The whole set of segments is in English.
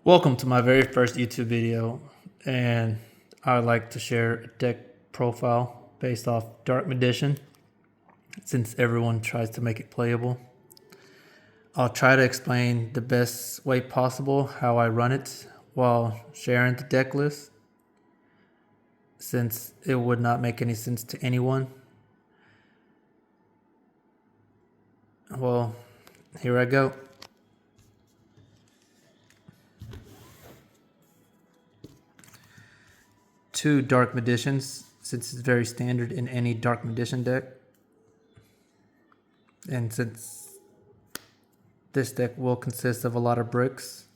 Welcome to my very first YouTube video, and I'd like to share a deck profile based off Dark Magician since everyone tries to make it playable. I'll try to explain the best way possible how I run it while sharing the deck list since it would not make any sense to anyone. Well, here I go. Two Dark Magicians, since it's very standard in any Dark Magician deck. And since this deck will consist of a lot of bricks.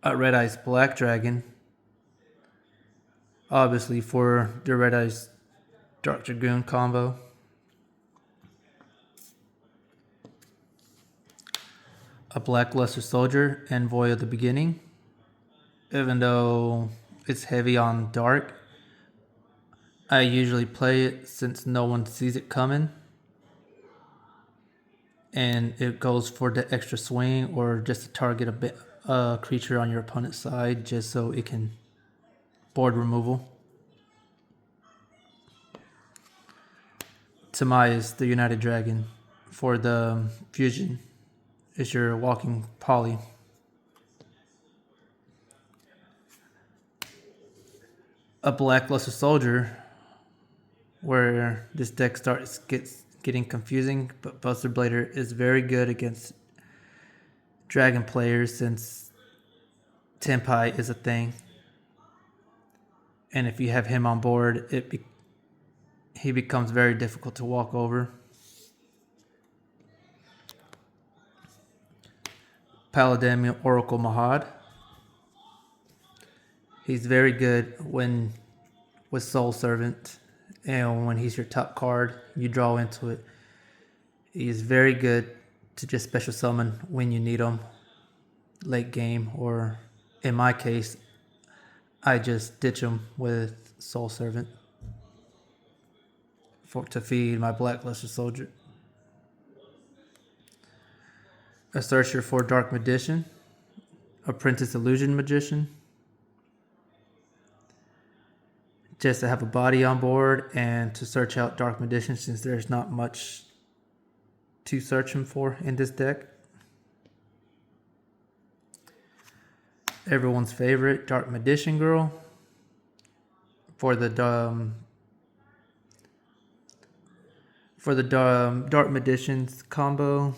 A Red Eyes Black Dragon, obviously for the Red Eyes Dark Dragoon combo. A Black Luster Soldier, Envoy of the Beginning. Even though it's heavy on dark, I usually play it since no one sees it coming. And it goes for the extra swing or just to target a creature on your opponent's side just so it can board removal. Timaeus, the United Dragon, for the fusion, is your walking poly. A Black Luster Soldier, where this deck gets getting confusing, but Buster Blader is very good against dragon players since Tenpai is a thing. And if you have him on board, he becomes very difficult to walk over. Paladamian Oracle Mahad. He's very good with Soul Servant, and when he's your top card, you draw into it. He's very good to just special summon when you need him late game, or in my case, I just ditch him with Soul Servant to feed my Black Luster Soldier. A Searcher for Dark Magician, Apprentice Illusion Magician, just to have a body on board and to search out Dark Magician since there's not much to search him for in this deck. Everyone's favorite Dark Magician Girl for the Dark Magicians combo.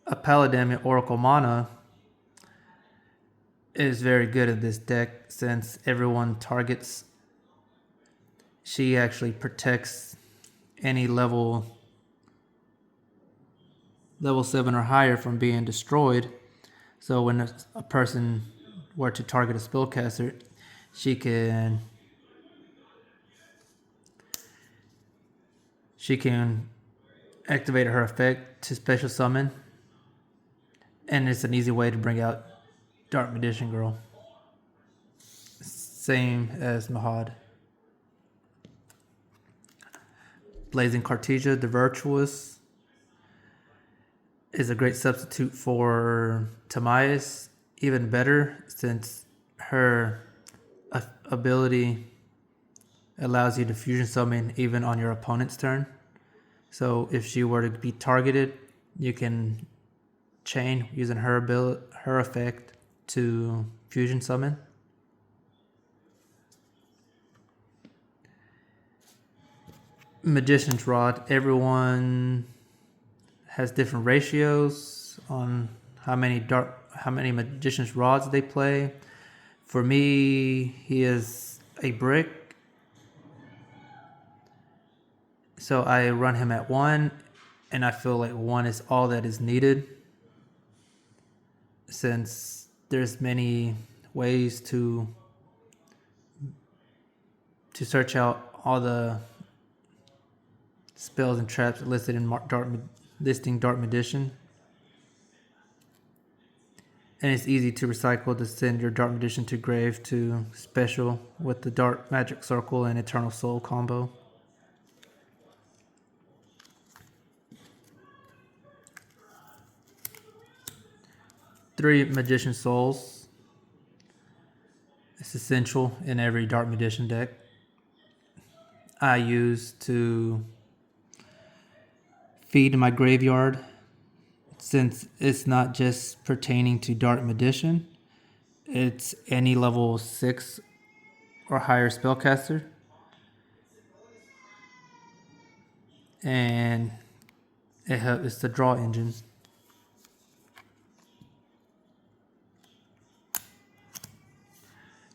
A Paladamian Oracle Mana is very good in this deck since everyone targets. She actually protects any level 7 or higher from being destroyed. So when a person were to target a spellcaster, she can activate her effect to special summon, and it's an easy way to bring out Dark Magician Girl. Same as Mahad. Blazing Cartesia, the Virtuous, is a great substitute for Timaeus. Even better since her ability allows you to fusion summon even on your opponent's turn. So if she were to be targeted, you can chain using her effect to fusion summon. Magician's Rod. Everyone has different ratios on how many Magician's Rods they play. For me, he is a brick, so I run him at 1, and I feel like 1 is all that is needed since there's many ways to search out all the spells and traps listed in Dark Magician. And it's easy to recycle to send your Dark Magician to grave to special with the Dark Magic Circle and Eternal Soul combo. 3 Magician Souls. It's essential in every Dark Magician deck. I use to feed my graveyard, since it's not just pertaining to Dark Magician. It's any level 6 or higher spellcaster. And it's the draw engine.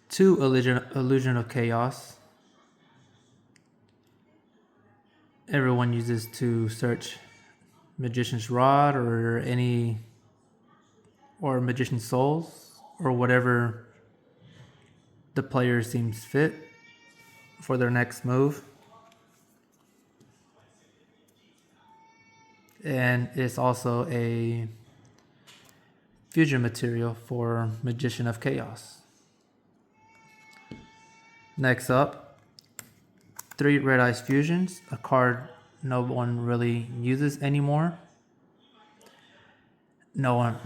Two Illusion of Chaos. Everyone uses to search Magician's Rod or Magician's Souls or whatever the player seems fit for their next move. And it's also a fusion material for Magician of Chaos. Next up, 3 Red Eyes Fusions, a card no one really uses anymore. No one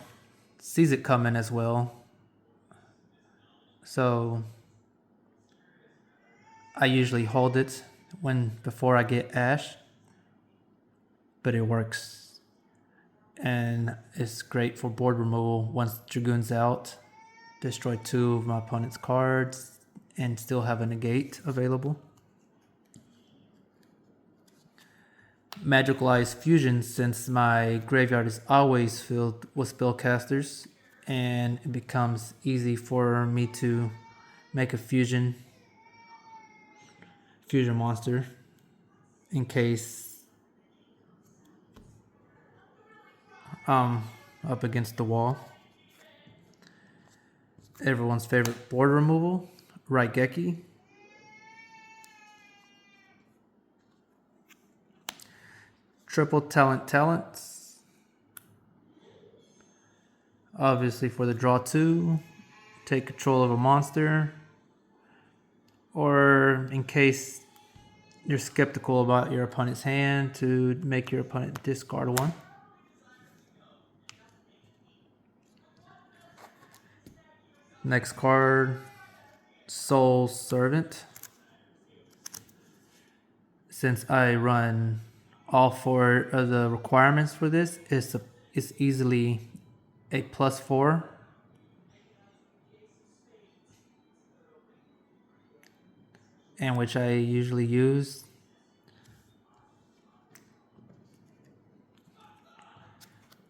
sees it coming as well. So I usually hold it before I get Ash, but it works. And it's great for board removal. Once Dragoon's out, destroy 2 of my opponent's cards and still have a negate available. Magical Eyes Fusion, since my graveyard is always filled with spellcasters, and it becomes easy for me to make a fusion monster in case up against the wall. Everyone's favorite board removal, Raigeki. Triple Talents. Obviously for the draw 2, take control of a monster, or in case you're skeptical about your opponent's hand, to make your opponent discard 1. Next card, Soul Servant. Since I run all 4 of the requirements for this, it's easily a +4. And which I usually use.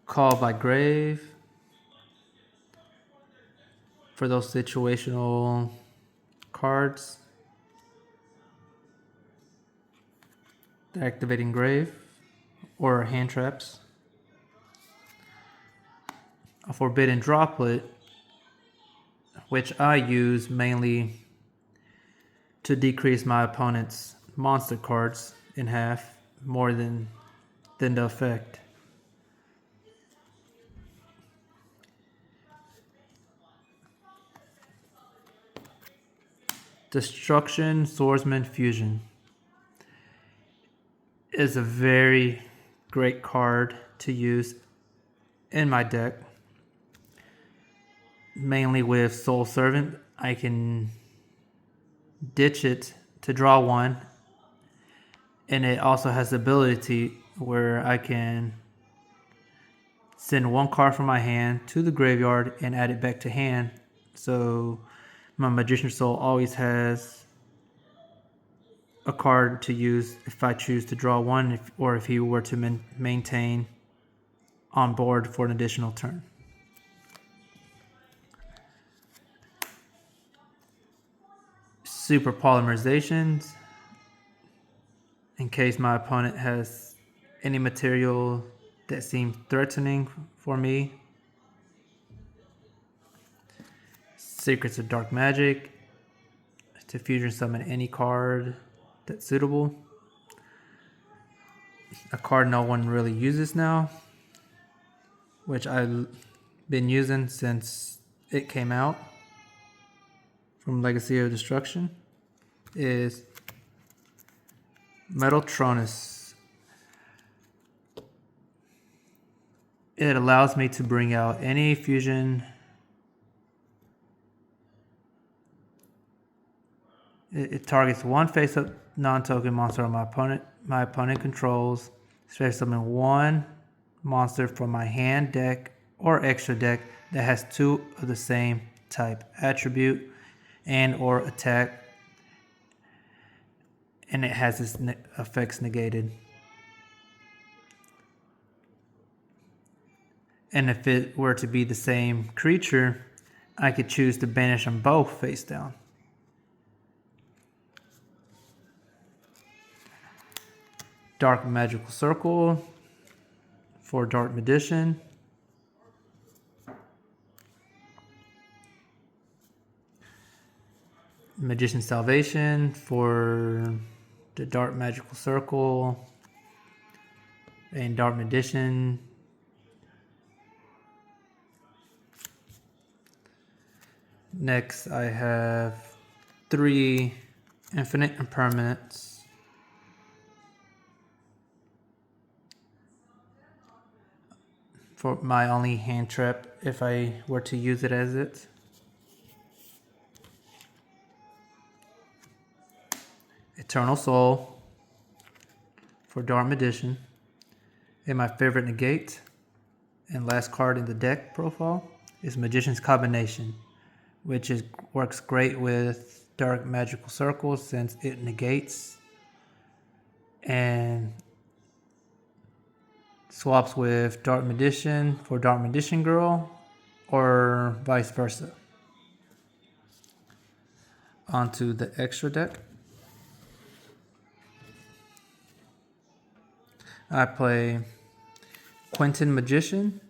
Call by Grave for those situational cards. The Activating Grave or hand traps. A Forbidden Droplet, which I use mainly to decrease my opponent's monster cards in half more than the effect. Destruction Swordsman Fusion is a very great card to use in my deck. Mainly with Soul Servant, I can ditch it to draw 1, and it also has the ability where I can send 1 card from my hand to the graveyard and add it back to hand. So my Magician Soul always has a card to use if I choose to draw 1, or if he were to maintain on board for an additional turn. Super Polymerizations, in case my opponent has any material that seems threatening for me. Secrets of Dark Magic, to fusion summon any card that's suitable. A card no one really uses now, which I've been using since it came out from Legacy of Destruction, is Metaltronus. It allows me to bring out any fusion. It targets one face-up non-token monster my opponent controls. Special summon one monster from my hand, deck, or extra deck that has two of the same type, attribute, and or attack, and it has its effects negated. And if it were to be the same creature, I could choose to banish them both face down. Dark Magical Circle for Dark Magician. Magician Salvation for the Dark Magical Circle and Dark Magician. Next, I have 3 Infinite Impermanents. For my only hand trap if I were to use it as it. Eternal Soul for Dark Magician. And my favorite negate and last card in the deck profile is Magician's Combination, which works great with Dark Magical Circle since it negates and swaps with Dark Magician for Dark Magician Girl or vice versa. Onto the extra deck. I play Quentin Magician,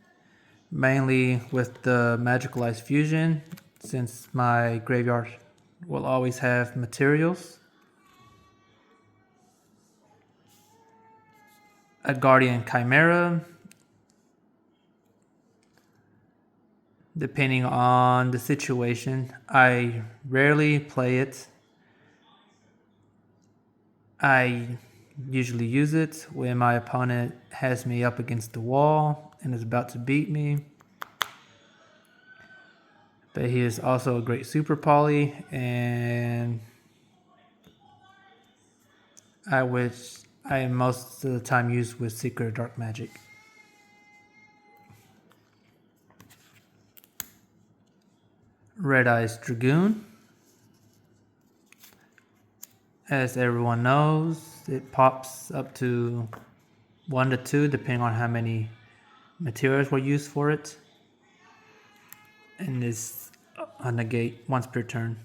mainly with the Magicalized Fusion, since my graveyard will always have materials. A Guardian Chimera, depending on the situation. I rarely play it. I usually use it when my opponent has me up against the wall and is about to beat me. But he is also a great super poly, and I most of the time use with Secret Dark Magic. Red Eyes Dragoon. As everyone knows, it pops up to 1 to 2 depending on how many materials were used for it. And is a negate once per turn.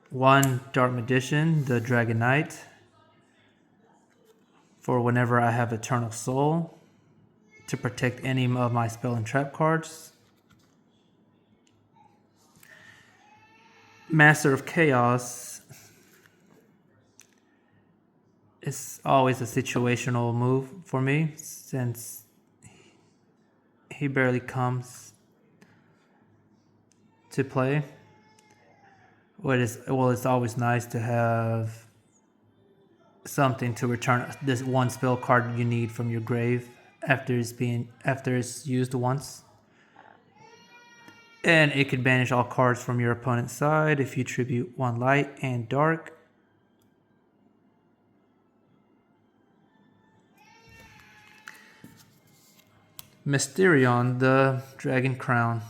1 Dark Magician, the Dragon Knight, for whenever I have Eternal Soul to protect any of my spell and trap cards. Master of Chaos is always a situational move for me since he barely comes to play. It's always nice to have something to return this one spell card you need from your grave after it's used once. And it could banish all cards from your opponent's side if you tribute 1 light and dark. Mysterion, the Dragon Crown.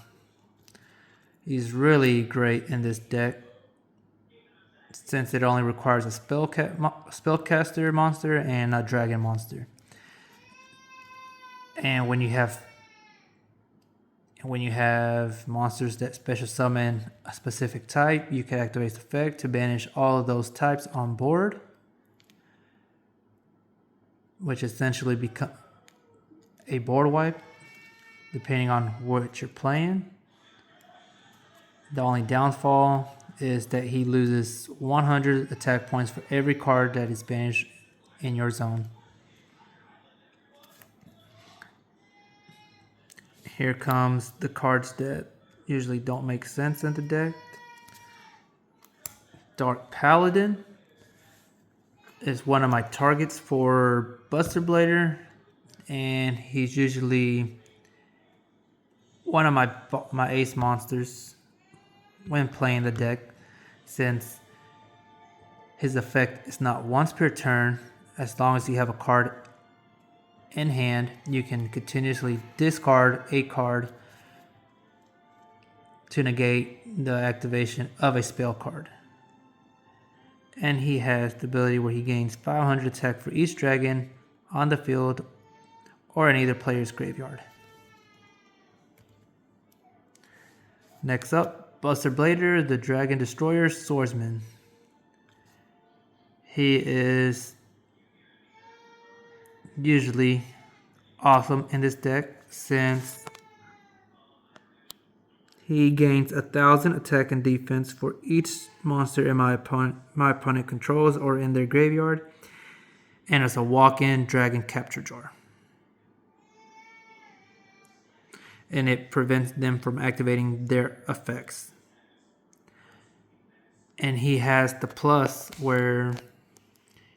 He's really great in this deck since it only requires a spellcaster monster and a dragon monster. And when you have monsters that special summon a specific type, you can activate the effect to banish all of those types on board, which essentially becomes a board wipe depending on what you're playing. The only downfall is that he loses 100 attack points for every card that is banished in your zone. Here comes the cards that usually don't make sense in the deck. Dark Paladin is one of my targets for Buster Blader, and he's usually one of my ace monsters when playing the deck, since his effect is not once per turn. As long as you have a card in hand, you can continuously discard a card to negate the activation of a spell card. And he has the ability where he gains 500 attack for each dragon on the field or in either player's graveyard. Next up, Buster Blader, the Dragon Destroyer Swordsman. He is usually awesome in this deck since he gains 1,000 attack and defense for each monster in my opponent controls or in their graveyard, and it's a walk-in dragon capture jar. And it prevents them from activating their effects. And he has the plus where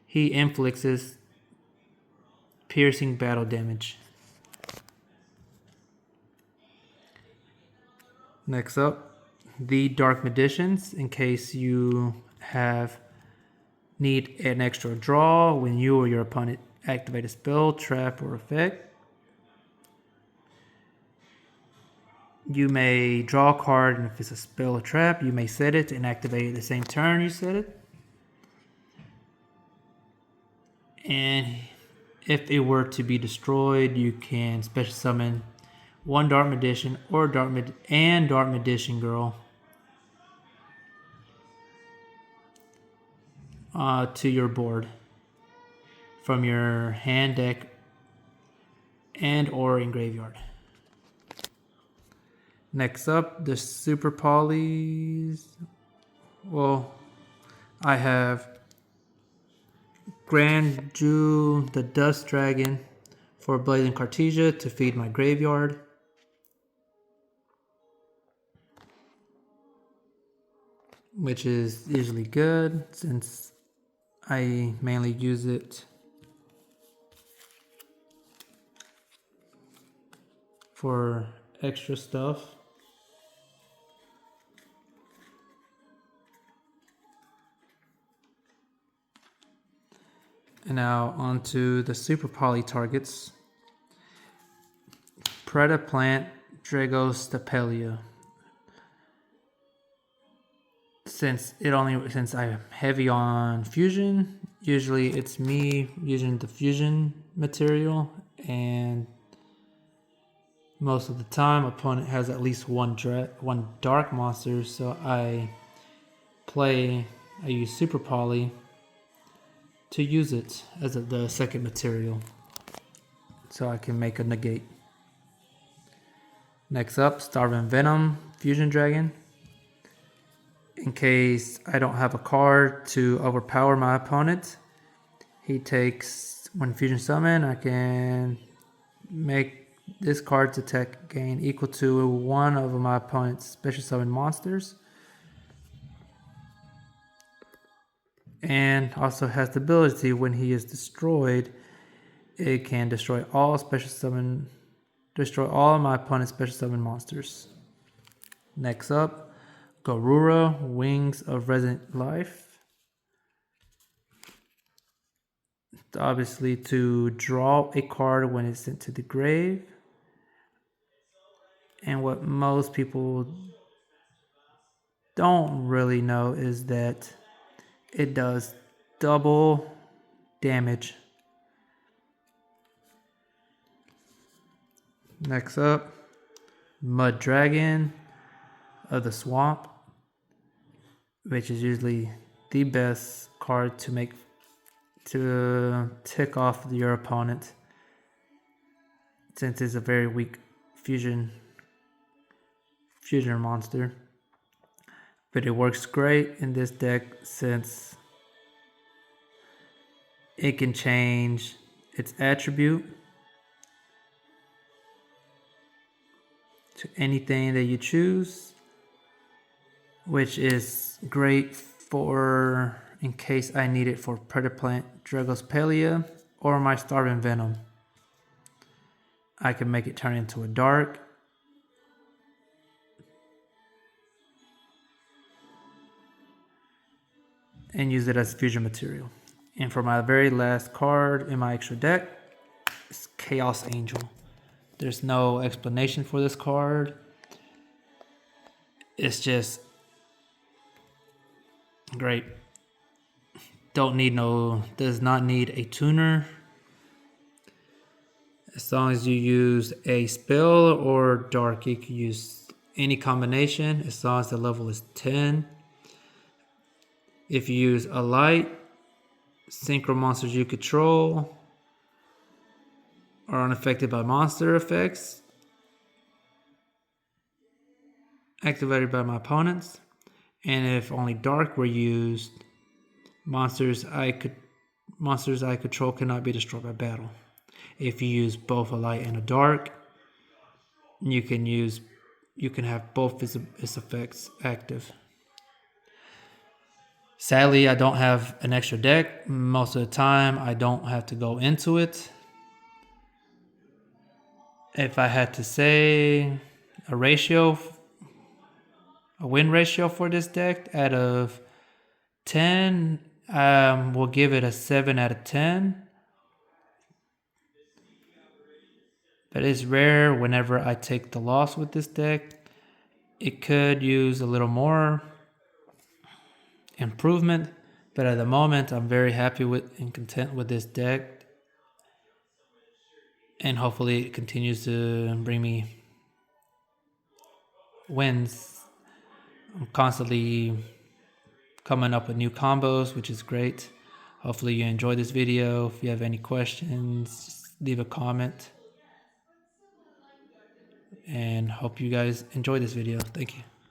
he inflicts piercing battle damage. Next up, the Dark Magicians, in case you need an extra draw when you or your opponent activate a spell, trap, or effect. You may draw a card, and if it's a spell or trap, you may set it and activate it the same turn you set it. And if it were to be destroyed, you can special summon one Dark Magician or Dark Magician Girl to your board from your hand, deck, and or in graveyard. Next up, the Super Polys. Well, I have Grand Ju, the Dust Dragon, for Blazing Cartesia to feed my graveyard. Which is usually good since I mainly use it for extra stuff. And now onto the Super Poly targets. Predaplant Dragostapelia. Since I'm heavy on fusion, usually it's me using the fusion material, and most of the time opponent has at least one dark monster, so I use Super Poly to use it as the second material, so I can make a negate. Next up, Starving Venom Fusion Dragon. In case I don't have a card to overpower my opponent, he takes one Fusion Summon. I can make this card's attack gain equal to one of my opponent's special summon monsters. And also has the ability, when he is destroyed, it can destroy all of my opponent's special summon monsters. Next up, Garura, Wings of Resident Life. Obviously to draw a card when it's sent to the grave. And what most people don't really know is that it does double damage. Next up, Mud Dragon of the Swamp, which is usually the best card to tick off your opponent, since it's a very weak fusion monster. But it works great in this deck since it can change its attribute to anything that you choose, which is great for in case I need it for Predaplant Dragospelia or my Starving Venom. I can make it turn into a dark. And use it as fusion material. And for my very last card in my extra deck, it's Chaos Angel. There's no explanation for this card. It's just great. Does not need a tuner. As long as you use a spell or dark, you can use any combination as long as the level is 10. If you use a light, synchro monsters you control are unaffected by monster effects activated by my opponents. And if only dark were used, monsters I control cannot be destroyed by battle. If you use both a light and a dark, you can have both its effects active. Sadly, I don't have an extra deck. Most of the time, I don't have to go into it. If I had to say a win ratio for this deck out of 10, we'll give it a 7 out of 10. But it's rare whenever I take the loss with this deck. It could use a little more improvement, but at the moment I'm very happy with and content with this deck, and hopefully it continues to bring me wins. I'm constantly coming up with new combos, which is great. Hopefully you enjoyed this video. If you have any questions, just leave a comment, and hope you guys enjoy this video. Thank you.